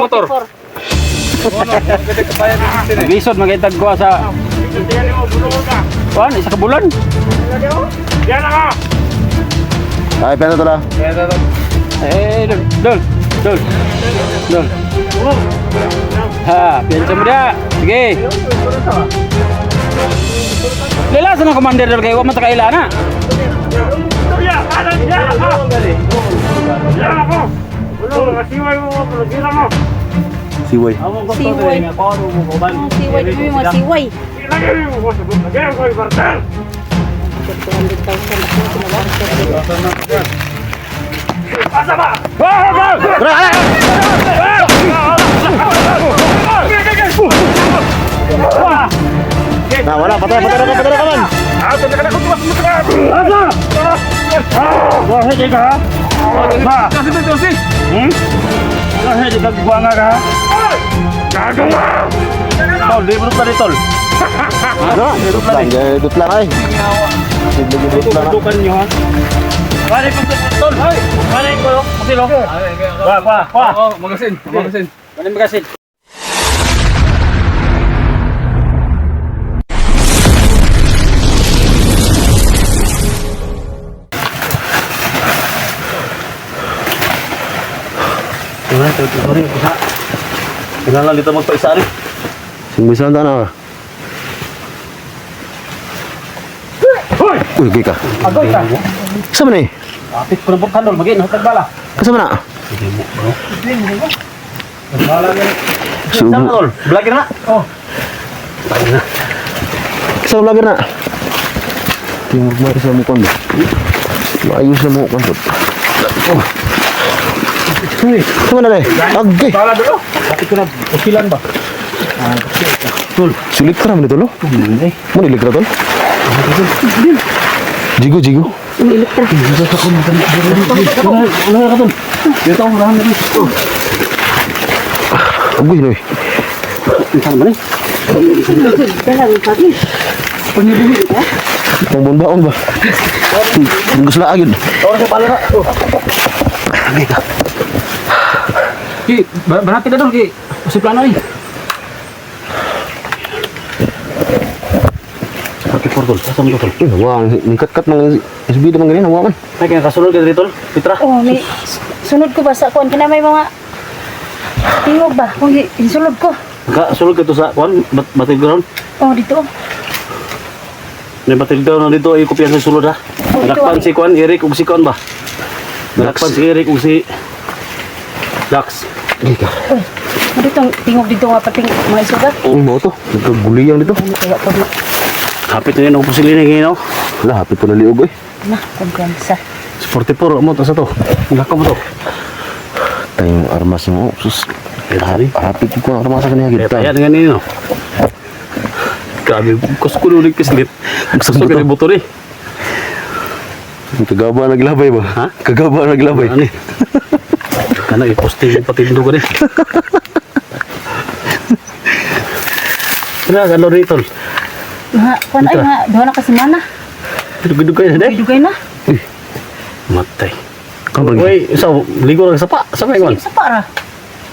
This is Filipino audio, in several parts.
motor. Bisod magitag ko sa kuan isa ka bulan. Yan ako. Ay, pera to la. Dol. Ha, piansa mo dia. Sige. Lila sa commander dol kay wa man ta kaila na. Ya, ada dia. Ya ako. Ulo, siway mo, gira mo. Siway. Siway. Siway, dito yung mga siway. Ilagay mo ko sa buong lagay ko ibartal. Asa ba? Nah, wala, patay kaman. Asa na kana ko tuwas mo ka. Asa? Wah, hege ka. Ba. Kasi to si. Wah, hege ka buanga ka. Gagong. Tol, di bro tadi tol. Dudut lang ay. Dudut lang. Dudukan niyo ha. Balik ko tol. Hoy, balik ko. Kasi lo. Wah. Oh, magasin. Balik magasin. Sorry, bisa. Kailangan dito magpaisa rin. Sumbisan ta na. Hoy! Uy, gay ka. Agoy ka. Kasama na eh. Apit ko na po kandol. Magin, hutag bala. Kasama na. Bala na. Subo. Sama tol. Blagger na. Oh. Kasama vlogger na. Tingog mo sa mo kondo. Maayos na mo kondo. Oh. Uy, kasama na eh. Agay. Bala dulu. Apit ko na. Usilan ba? Tol. Sulit ka naman ito, lo? Hindi. Manilig ka tol? Jigo. Umilit ka. Wala ka tol. Dito ako rahan na rin. Agoy na eh. Saan ba rin? Pangibuli ka? Pang ba? Tunggu sila agad. Tawag sa pala na. Agay ka. Ki, berarti na dong, Ki. Masih plano nih. Oke, portol. Pasang portol. Wah, ningkat-kat mga SBD mga ganyan, hawakan. Ay, kaya kasunod ka dito, Pitra. Oh, may sunod ko ba sa kuan kana may mga tingog ba? Kung insulod ko. Enggak, sulod ka to sa kuan, batil ground. Oh, dito. May batil ground na dito, ay kopya sa sulod ha. Oh, ito, Nakpan ay. si kuan, Eric ug si kuan ba? Nakpan si Eric ug si Dax. Agay ka. Uy, ano dito tingog dito nga pating mga isugat. Ang mo to, nagkaguliyang dito. Ano kaya pa di? Hapit na yun ang pusilin ngayon, no? Wala, hapit po na liog eh. Na, kumpiyansa. 44 mo to sa to. Ngaka mo to. Tayong armas mo, sus. Hari. Hapit ko ang armas sa kanya Kaya kita. tayo dengan ini, no? Grabe, kus ko nulig kislit. Gusto ko ni motor eh. Kagaba naglabay ba? Ha? Kagaba naglabay. Ano eh? Kana i-posting yung patindo ko rin. Kaya ano rin, tol? Nga, kuan ay nga, duha na kasi mana. Dugay kayo na, Dugay na. matay. Kamu pergi. Uy, so, ligo lang sa pa. Sa may Sa para.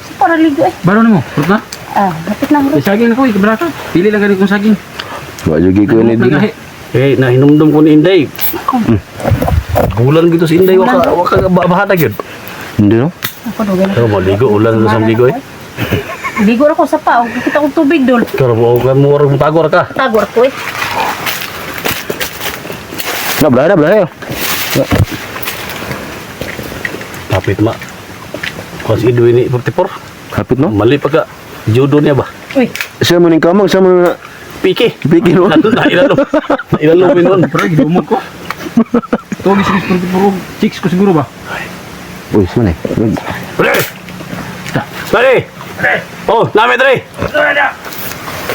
Sa para ligo eh. Baru ni mo, purut na? Ah, hapit na hurot. Saging ako, ikibraka. Pili lang ganit kong saging. Wah, juga ko ni di. Eh, nahinumdum ko ni Inday. Bulan gitu si Inday, waka bahatag yun. Hindi no? Ako dugay na. Pero mo, ligo, ulan na sa ligo eh. Ligo ako sa pa, kita kong tubig dol. Pero mo, mo orang tagor ka. Tagor ko eh. Dah belah. Kapit ma. Kung si Ido ini 44, Hapit no? mali pa ka. Judo niya ba? Uy, Siya mo ning kamang, siya mo na Piki. Piki no? Nandun na ilalo. Ilalo minun. Pero gidumog ko. Ito, gisigis puro chicks ko siguro ba? Uy, saan eh? Pre! Pre! Oh, namin Tre!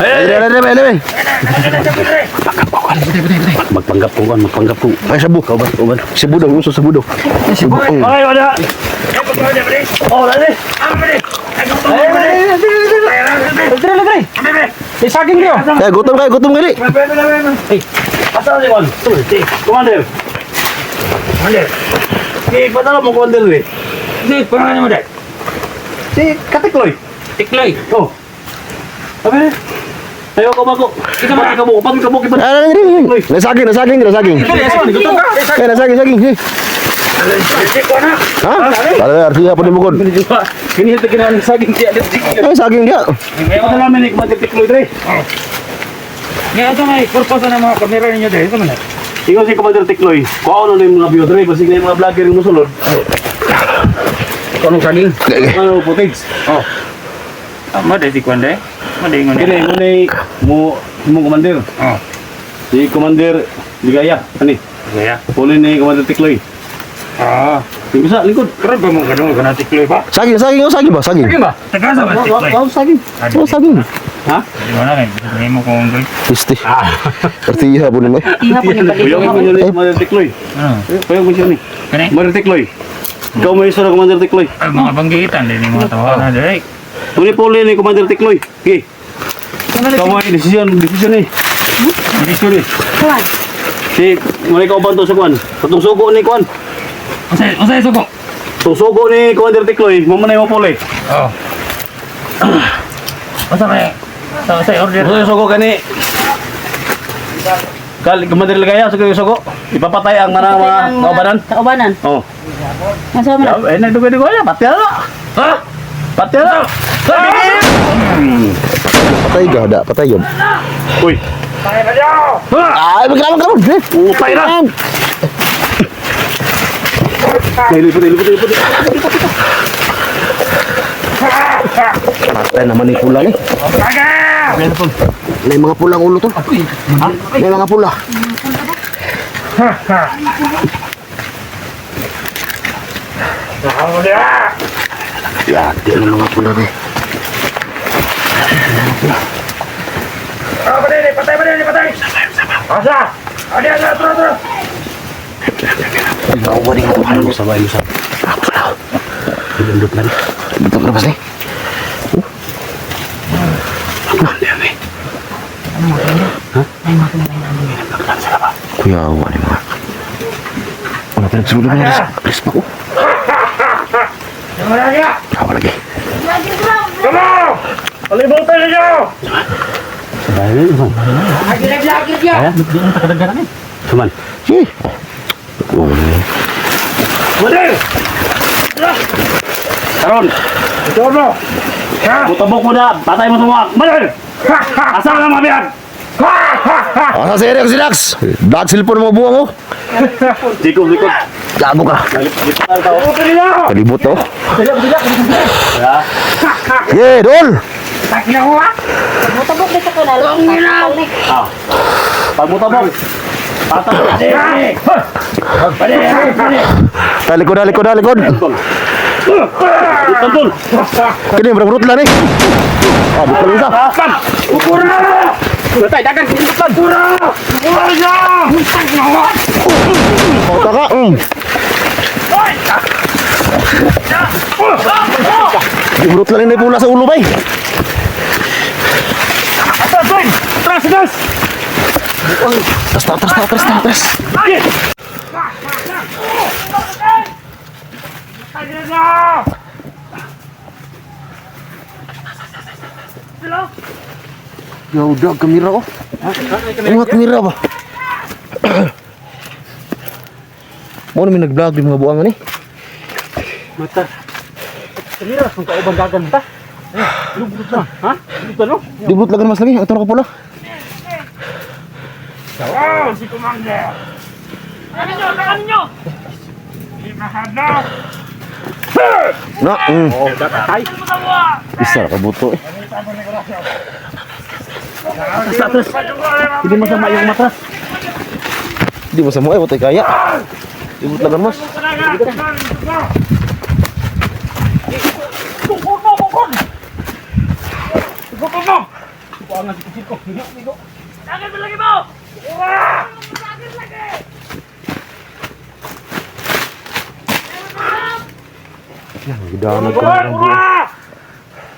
Ay, Magpanggap ko. Ay, sabu. Uban. Sabu daw, uso sabu daw. Sabu. Ay, wala! Oh, dali! Tre! May saging niyo! Gutom kali. Hey, asal si Juan? Commander! Commander! Hey, padala mo, Commander eh. Hey, pangalan mo dahil? Si Katikloy. Tikloy. Oh. Sabi na. Ayaw ko bago. Kita ba ka mo? Pag ka mo kipan. Nasaging. Nasaging. Ha? Para artinya apa dimukul? Ini itu kena saging dia ada dik. Saging dia. Apa nama ni kemati Tikloy dre? Nga ito may purpose na mga kamera ninyo dahil. Ito man na. Ikaw si Commander Tikloy. Kung ano na yung mga video dre, basta yung mga vlogger yung musulod. Anong saging? Ano footage? Oh. Mada si Kwande. Mada yung Kini mo Commander. Oh. Si Commander Ligaya. Ani? Kaya. Puli ni Commander Tikloy. Ah. Yung isa, likod. Keren ba mo ganun ka na Tikloy ba? Saging ba? Saging. Saging ba? Tagasa ba Tikloy? Saging. Saging. Ha? Di mana kan? Hindi mo kung doy. Pisti. Artinya apa nih? Iha po ni Puyong mo balik. ni Commander Tikloy. Ano? Puyong mo siya ni. Kani? Commander Tikloy. Ikaw may isa na Commander Tikloy. Ay, mga banggitan din yung mga tawa na dahil. Puli ni Commander Tikloy. Okay. Ikaw may desisyon ni. Desisyon ni. Kuan. Si, muli ka uban to sa kuan. Katong sugo ni kuan. Usay suko. Itong sugo ni Commander Tikloy, mamanay mo puli. Oh. Basta kaya. Usay order. Gusto yung sugo kani. Commander Ligaya, sugo yung sugo. Ipapatay ang mga kaubanan. Kaubanan. Oh. Nasa mo na. Eh, nagdugo-dugo ya, pati na. Ha? Pati na. Patay gak ada, patay yun. Uy. Ay, magkakaroon. Utay na. Lipot. Patay naman ni pula nih. May mga pulang ulo to. May mga pula. Ya, dia na mga pula nih. Patay. Asa? Ada, terus. Tahu ba nih ito? Ano Sabay mo sa. Dilundot na. Dito ka nih. Kuya, awa nih mga. Ano pinagsulod na mga Chris pa ko? Awa lagi. Palibutan ninyo! Sabay na yun. Lagi-lagi dia! Ayan, Di ang takadagaran eh. Saman. Sih. Oh, Commander! Karon, Ito mo! butabok mo na. Patay mo semua. Commander! Asal na mga biyag! asa si Eric si Dax? Dax silpon mo buang mo. Likod. Gago ka. Lipat na tao. Palibutan ninyo! Kalibot to. Ya. Yeah, Dol. Sakit ako ha! Mutabok na sa kanal. Ah. Pag butabok. Patay. Likod. Tol. Tol. Kini berurut lah nih. Ah, bukan bisa. Ukur na! Patay, dagan. Pura! Wala! Oh, taka. Diurut lah ini pula sa ulo bay. Atas, boy! Atras! Atas. Ya udah gembira oh. Ingat gembira ba? Mau namin nag-vlog yung mga buwangan eh. Mata. Kamera, kung kauban dagan ta. Lubot na. Ha? Dito no? Dibut lagan mas lagi, ito na pula. Wow! Si Commander! Takan ninyo! Limahan na! Na, Oh, datay. isa ka buto eh. Atas. Hindi masama yung matras. Di masama eh, buto kaya. Dibut lagan mas. Sakit lagi mo! Sakit lagi! Gidahan ko.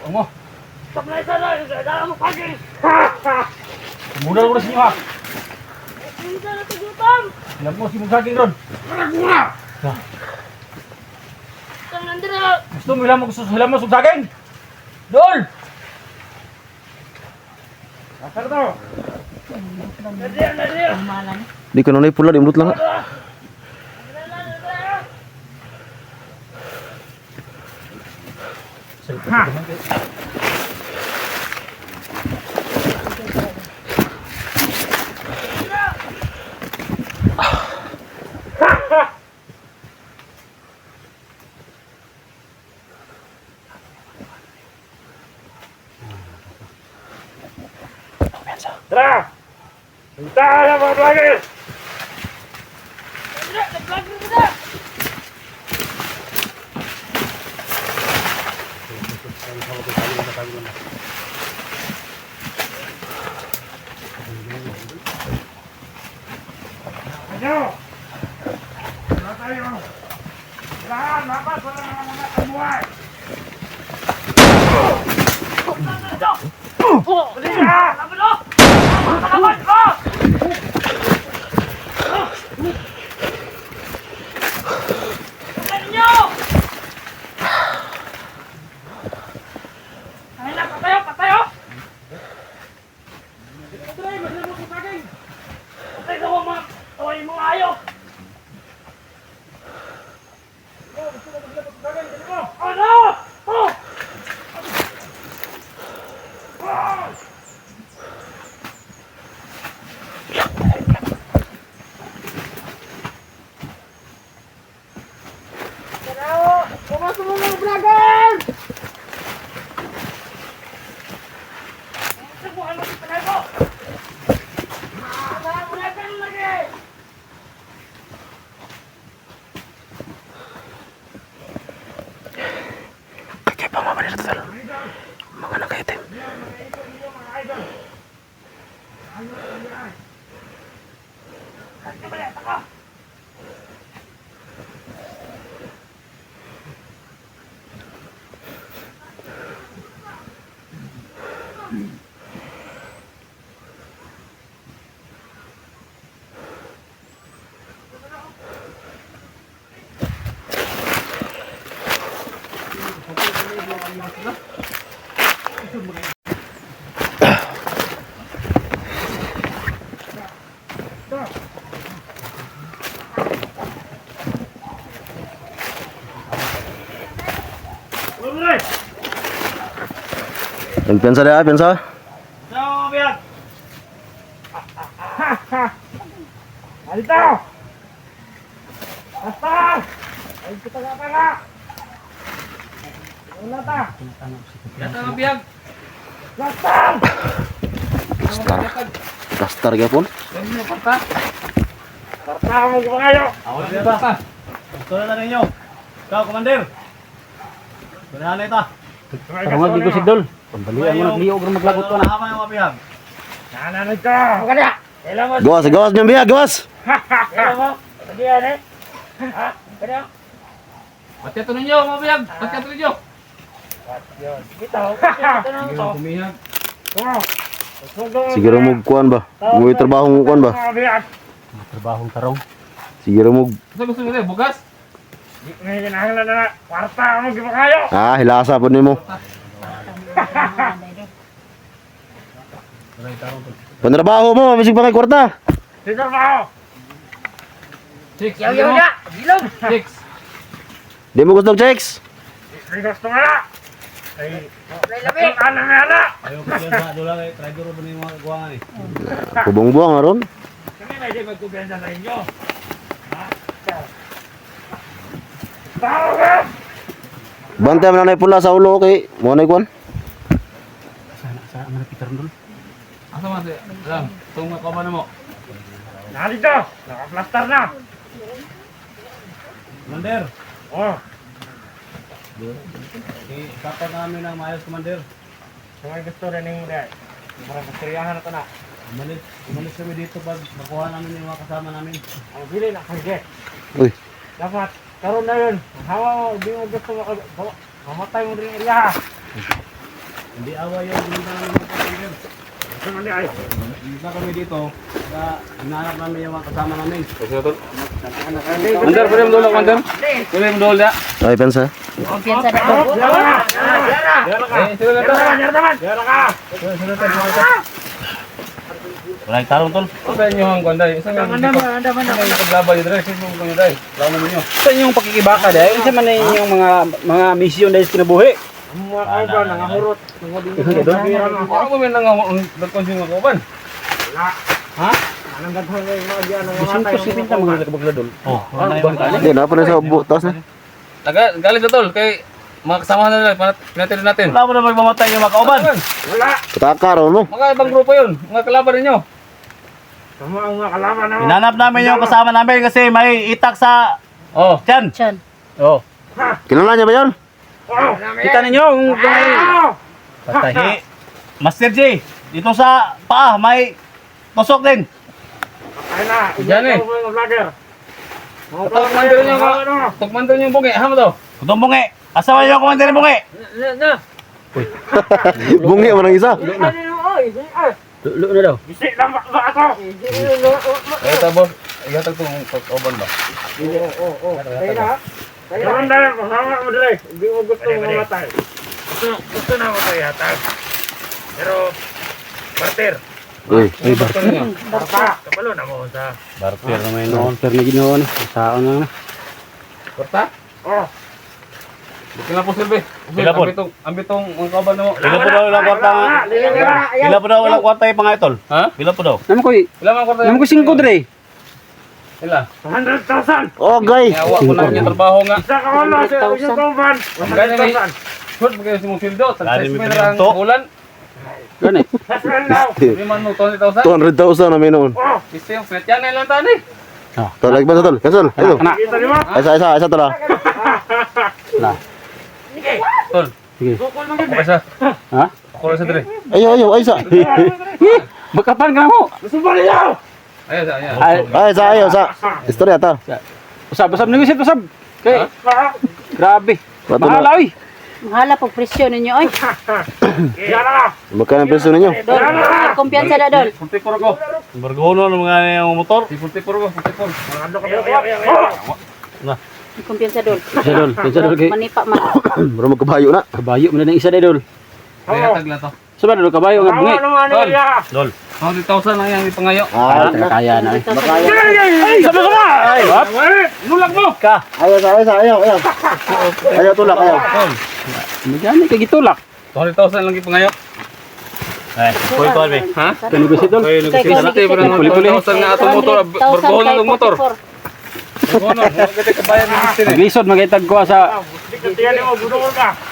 Omo! Sablay sana! Dala mo pagi! Mudah ko na sa inyo ha! Hindi na tugutan! Alam mo si Mugsaging ron! Mura! Gusto mo ilang mo gusto sa mo saging? Dol! Asar to. Umalan. Di ka na pula, dimrut lang. Tara! Punta na mga vlogger! Ano? Wala tayo. Lahat, lapat, wala na mga kabuhay. Kaya pa mama nila tol. Mga nakaitim. Nagpensa dia, pensa. Ano, biyak? Alito! Basta! Ay, kita nga pala! Wala ta! Yata ang biyag. Basta! Dastar gyapon. Basta mo ko kayo! Awal na ba? Gusto na ninyo. Ikaw, Commander. Kunahan na ito. Parang si Dol. Pambalian mo nagliog rin maglagot ko na. Hama yung mapiyag. Nananag ka! Maganda! Kailan mo? Gawas, gawas niyo biya, gawas. Kailan mo? Lagi yan eh! Ha? Kailan? Pati ninyo, mapiyag. Pati ninyo. Yun. Bitaw. Ito na ito. Kumihag. Oo. Siguro mo kuan ba? Mo trabaho mo kuan ba? Trabahong tarong. Siguro mo Gusto mo rin, bugas? Di ko na hinahanglan na kwarta mo gima kayo! hilasa po nimo. Pantrabaho mo, bisig pa kay kwarta. Dito ba ako? 6. Yaw na! Bilog! 6. Di mo gusto checks? May gusto nga na! Ay, ang alam na na! Ayaw ko dyan sa dola kay try duro ba ni mga guwangan eh. Kubong-buang aron. Kami na hindi magkubyenta sa inyo! Ha? Tao ka! Bantay man na pula sa ulo kay mo na kuan. Sa mga Peter Dol. Asa man si? Lang, tunga ka ba na mo? Narito! Nakaplastar na! Commander. Oh! Kapag namin ng maayos, Commander. Kung may gusto rin yung dahil. Parang kasiriyahan na ito na. Umalis kami dito pag nakuha namin yung mga kasama namin. Ang bili na kagye. Uy, Dapat, karoon na yun. Hawa mo, di mo gusto mamatay mo rin iriya. Hindi awa yun, hindi na namin mga Commander. Na kami dito. Hinahanap namin yung mga kasama namin. Mandar, pwede mo dulak, Mandar? Pwede mo dulak? Ay, pensa. Kumpiyansa na to. Wala yung tarong tol. Sa inyo ang kwanday. Sa inyo ang paglaban nyo, Dre. Sa inyo ang kwanday. Laman ninyo. Sa inyo ang pakikibaka, Dre. Sa man yung mga misyon dahil sa kinabuhi. Mga kauban, nangahurot. Ako mo may nagkonsume ng kauban. Ha? Gusto ko pinta mga nakabagladol. Hindi, napa na sa butas na. Galit na tol, kay mga kasama na nila, pinatili natin. Wala mo na magmamatay yung mga kauban. Kataka raw mo. Mga ibang grupo yun, mga kalaban ninyo. Hinanap namin yung kasama namin kasi may itak sa Oh, tiyan. Chan. Oh. Kilala niya ba yun? kita ninyo kung Patahi. Master J, dito sa paa may tusok din. Diyan eh. Tukmandan nyo yung bungi, ha mo to? Kutong bungi. Asawa niyo kumandir ng bungi. Bungi mo ng isa. Lulo na daw. Eh, tapos, ihatag itong kauban ba? Uy, Barter na may noon. Pero na ginawa na, saan lang na. Korta? Oo. Kila po silbi. Kila po. Ambitong ang kauban mo. Bila po daw walang kwarta. Bila po daw walang kwarta yung mga idol. Ha? Bila po daw. Naman ko 5 Dre. Ila. okay. Yawa ko na yung trabaho nga. 100,000. Gani may short magkaya si mong sildo. Gani may Success pa na pinto. ang bulan. Gani. Hindi man mo 200,000. 200,000 na may noon. Kasi yung pwet yan na lang tani. Tol, lagban sa tol. Cancel. Ito. Kana. Isa tol ah. Tol. Sige. Ako isa. Ha? Ako isa Dre. Ayo, isa. Bakapan ka mo. Ayo, ayo. Ay, sa. Istorya ta. Usab negosyo usab. Kay. Grabe. Mahal oy. Mahala pag presyo ninyo oy. Magkano ang presyo ninyo? Dol, may kumpiyansa na dol. 44 ko. Bargono ng mga yung motor. 44 ko, 44. May kumpiyansa dol. Isa dol kay. Manipa man. Bro magkabayo na. Kabayo mo na ng isa dol. Kaya tag lang to. Sa ba dol kabayo nga bungi? Dol. 100,000 lang yan ipangayo. Ah, Kaya na. Sama-sama. Ay, Nulag mo. ka. Ayaw. Ayaw tulak, ayaw. Magani kay gitulak. 200,000 lang ipangayo. Ay, koy ko albe. Ha? Negosyo dol. Kay Dati para nang puli-puli ng atong motor, bargono ng motor. Bargono, magati kabayan ni Mister. Naglisod magitag ko sa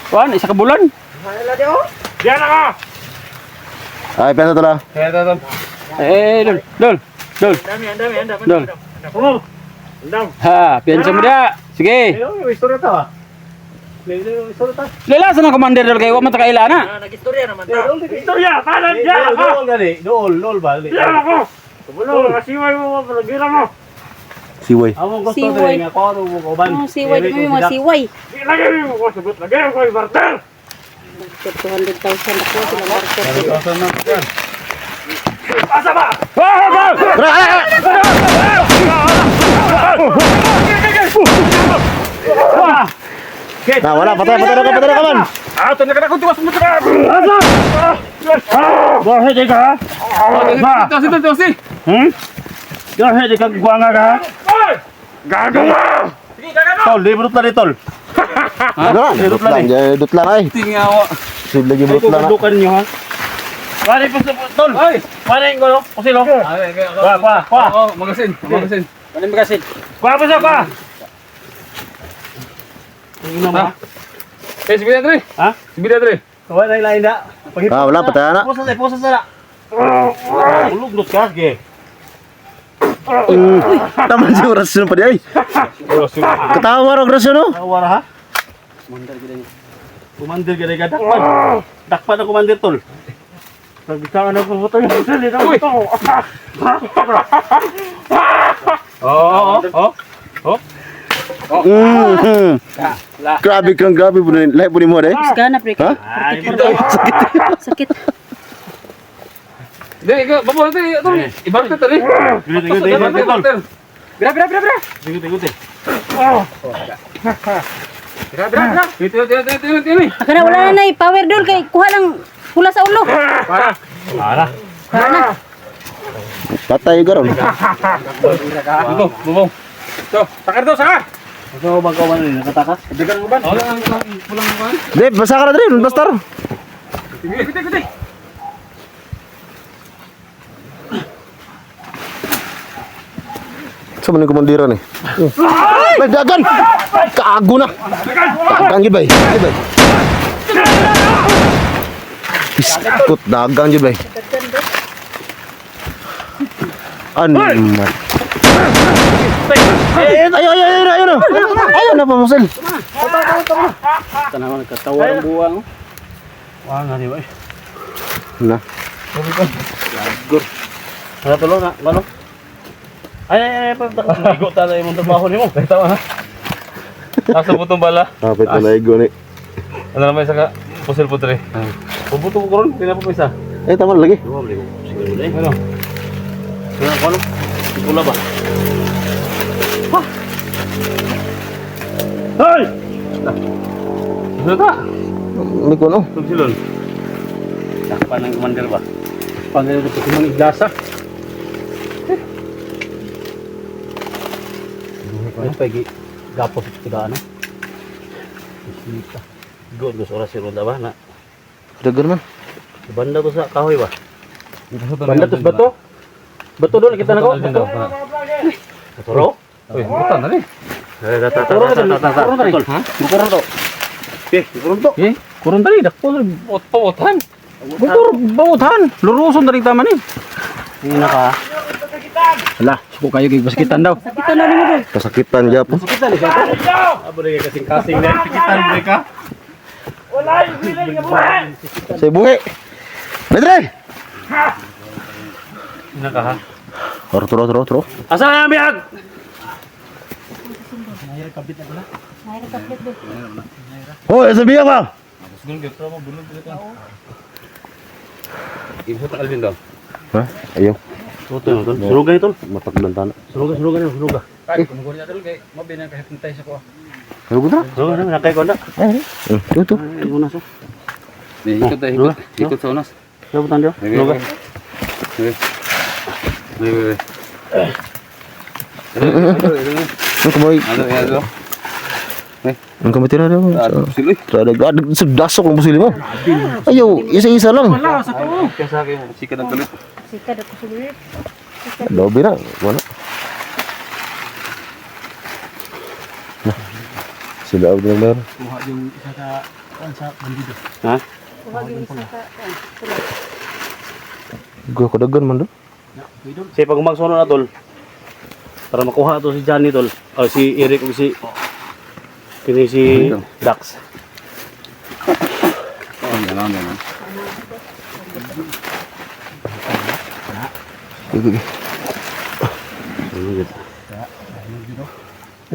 Kuan, isa ka bulan. Ay, pensa tol ah. Kaya taton. Dol. Ha, piyansa mo dia. Sige. Lala sa mga commander dol kay wa man ta kaila na. Istorya, paano diyan? Dool gani. Dool ba? Siway. Amo gusto Siway. din nga ko mo kauban. Oh, siway di mo siway. 200,000 ako sila market. 100,000 na yan. Nah, wala patay ka man. Ito na ko tuwas mo tra. Bahe di ka? Ba? Ito si. Bahe di ka guanga ka? Gagawa! Tol, librot na di tol. Ano? Dut lang ay. Tingawa. Sid lagi Ay, brut lang. kukundukan nyo ha. Pare po sa tol. Ay. Pare yung gulo. Kusilo. Kwa. Oh, magasin. Ano magasin? Kwa po sa kwa. Tingnan mo. Eh, si Bidadre. Ha? Si Bidadre. Kawan na ilain da. Ah, wala patay na. Pusa sa. Ulugdot ka. Sige. Taman si orasyon pa di ay. Ketawa ra orasyon no. Awara ha? Kumandir gede dakpan. Dakpan na kumandir tol. Pagbitangan ako mo tayo. Dali na mo to. Grabe po na lahat po ni mo eh. Gana pre. Ha? Sakit. Di, ikaw, babo natin, ito. Ibarter tali. Ibarter. Bira. Ikot. Bira. Tini. Kana wala na nay power dol kay kuha lang hula sa ulo. Para. Kana. Patay ka ron. Ito, bubong. Ito, takar to, saka. Ito, bang kawan rin, nakatakas? Dagan mo ba? Wala ang pulang mo ba? Di, basa ka na rin, bastar. Kuti. Saan man yung kumandiran eh? Ay, dagan! Kaago na! Dagan yun ba eh? Iskot, dagan yun ba eh? Animal. Ayun na pa, Musel. Tanawan, nagkatawa ang buwang. Wala nga, di ba? Na. Ano tulo na? Ano? Ay, pagkakaligo tayo yung trabaho ni mo. Tawa na. Nasa butong bala. Kapit na naigo ni. Ano naman isa ka? Pusil putre. Pubuto ko ron, hindi na po isa. Eh, tama lagi. Ano? Kaya ko ano? Pula ba? Hoy! Ano ta? May kuno. Tugsilon. Takpan ng commander ba? Pangal ito sa mga iglasa. Ano pa yung gapos ito ka ano? Isita. Good, gusto oras yung ronda ba? Na, Dagan man. banda to sa kahoy ba? Banda to sa bato? Bato doon, nakita na ko? Bato? Batoro? Uy, buta na rin. Batoro na rin. Bukuro to. Bukuro to. Kurang tali, dakpo na rin. Pautan. Bukuro, pautan. Luruson na rin tama ni. Hindi na ka. Hala, suko kayo kay baskitan daw. Kita na nimo dol. Kasakitan niya po. Baskitan ni siya. Abo rin kasing-kasing na. Baskitan mo ka. Say bungi. Medre! Hindi na ka ha. Tro. Asa na yung biyag? Mayroon kapit dol. Hoy, sabihan ka! Ibu tak Alvin daw. Ha? Ayaw. Tol. Surugan ito. Mataklan tanah. Surugan. Kumukuha niya tol kay mabinang kahit hintay sa ko. Ano ko na? Surugan na nakay ko na. Ito. Ay, unas oh. Ikot sa unas. Sabutan dia. Surugan. Ano kumain? Ang kamatira daw. Adag sa dasok ng pusili mo. Ayaw, isa-isa lang. Kasa kay sikat ang kulit. Sika dako sulit. Lobi na. Wala. Sila ako ng meron. Kuha yung isa sa bandido. Ha? Kuha gyud isa ka. Gue kadagan man do. Say pag magsuno na tol. Para makuha to si Johnny tol. O si Eric o si kini si Dax. Sige.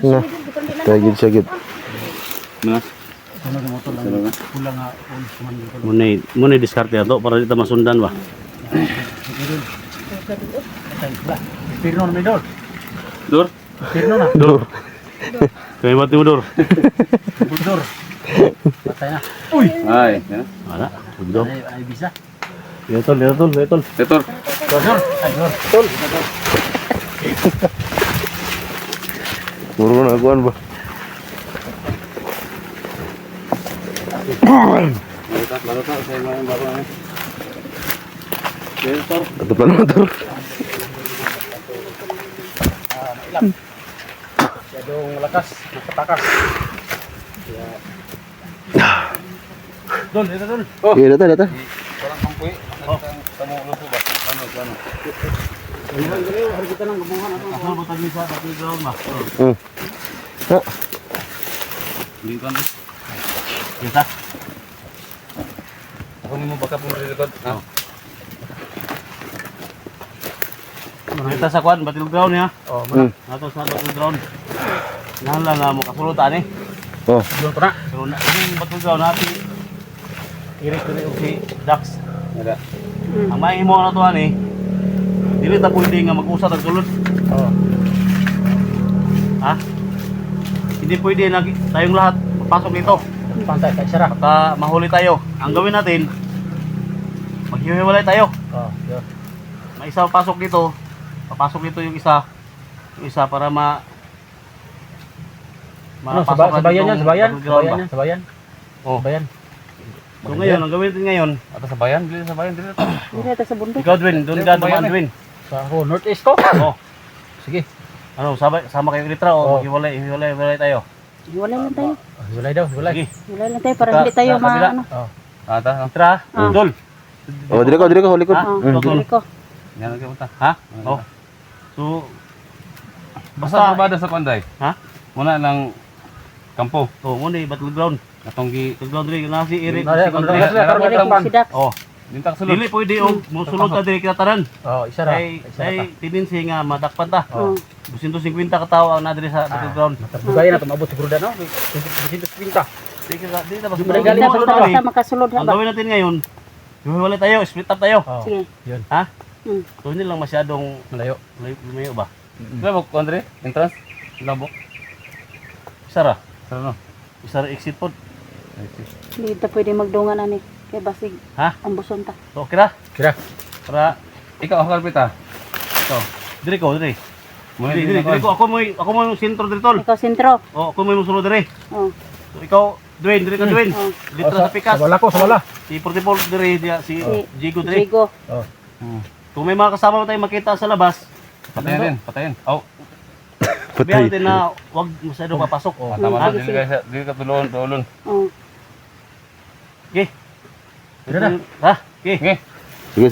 Na. Tagid siya gid. Mas. Muna diskarte ato para dito masundan ba. Pirno na Dor. Dor? Pirno na. Dor. Kaya mati mo Dor. Dor. Patay na. Uy. Ay. Wala. Dor. Ay bisa. Letol. Dor. Tol. Puro na kuan ba. Malata saya mau baru ni. Letol. Ato pa naman to. Masyadong lakas, nakatakas. Dol, ito Dol. Oh, Iya, data. parang kampuy. Kamu lupo ba? Ano? Harus kita nang gabungan ato. Asal butang bisa tapi ground mah. Ha. Lingkon. Bisa. Ako mo baka pun record. Ha. Kita sa kwan batil ground ya. Oh, mana? Ato sa batil ground. Nala mo kasulutan eh. Oh. Doon pa na. So, yung batil ground natin. Irik ko rin si Dax. Ang mahimo na to ani. Dili ta pwede nga mag-usa tag sulod. Oo. Ha? Hindi pwede na tayong lahat papasok dito. Pantay kay Sarah. Baka mahuli tayo. Ang gawin natin, maghihiwalay tayo. Oo, yun. May isa papasok dito. Papasok dito yung isa. Yung isa para Ano, mapasok sa bayan yan, sa bayan. Sa battleground bayan ba? yan, sa bayan. Oh. Sa bayan. So ngayon, ang gawin natin ngayon, Ato sa bayan, dili sa bayan, dili. Dito ito sa bundok. ikaw Dwin, doon ka dumaan Dwin. Sa northeast ko. Oh. Sige. Ano, sama kayo Litra o Oh. hiwalay tayo. Hiwalay lang tayo. Hiwalay daw, hiwalay. Sige. Hiwalay lang tayo para Sa- hindi tayo sa kabila. ano. Oo. Ata, Litra, Ah. Dol. Oh, diri ko, likod. Ha? Oh, Totoo. huli ko. yan ang kapunta. Ha? Oh. So, Basta bada sa Panday. Ha? Muna lang kampo. Oh, muna battleground. Atong gi Battleground rin, nasi Eric. Nari, si Andre. nari, nari. Dili ko si Dax. Oh, dintak sulod. dili pwede og musulod ta diri kita tanan. Oo, isa ra. Kay Isa ra. kay tendency nga madakpan ta. Oh. 250 ka tawo ang nadiri sa battleground. Matarbugay na tumabot siguro na, no? 150. Di ta basta Hindi galing Dapat sulod sulod na, basta makasulod ha Ang ba? gawin natin ngayon, hiwalay tayo, split up tayo. Oo. Sige. Yun. Ha? Mm. So hindi lang masyadong Malayo. lumayo ba? Labok, Andre. Entrance. Labok. Isa ra. Sa ano? Isa ra exit pod. Hindi ta pwede magdungan ani. Kay basig Ha? ambuson ta. So okay ra. Kira. Para Ikaw ako kalpita. ikaw. Diri ko, diri. Muna Diri ko ako mo yung sentro diri tol. Ikaw sentro. O ako mo yung sulod diri. Oh. So ikaw, Dwayne, diri ka Dwayne. Oh. Dito sa pikas. Sa wala ko, sa wala. Si 44 diri dia si Si Jigo diri. Jigo. Oo. Kung may mga kasama tayo makita sa labas, Patayin din, patayin. Oh, sabihan natin na huwag masyado papasok. Oh, tama na. sige, Dili ka, dili ka tulon. Oh. Okay. Dito na. Ha? Okay. Okay. Sige.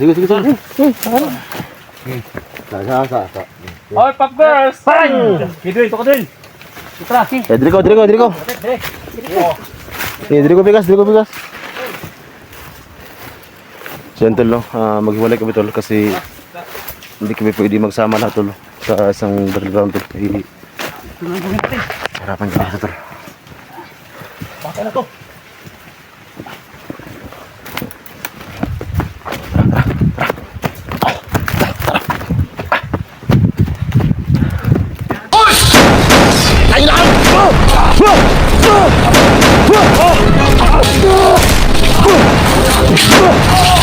All pop girls. Fine! Okay, Dwayne, to ka Dwayne. Itra. Eh, diri ko. Eh, diri ko bigas. Gentle no, maghiwalay kami tol kasi hindi kami pwede magsama lahat tol sa isang battleground tol. Harapan kami sa tol. Baka na to. Ah!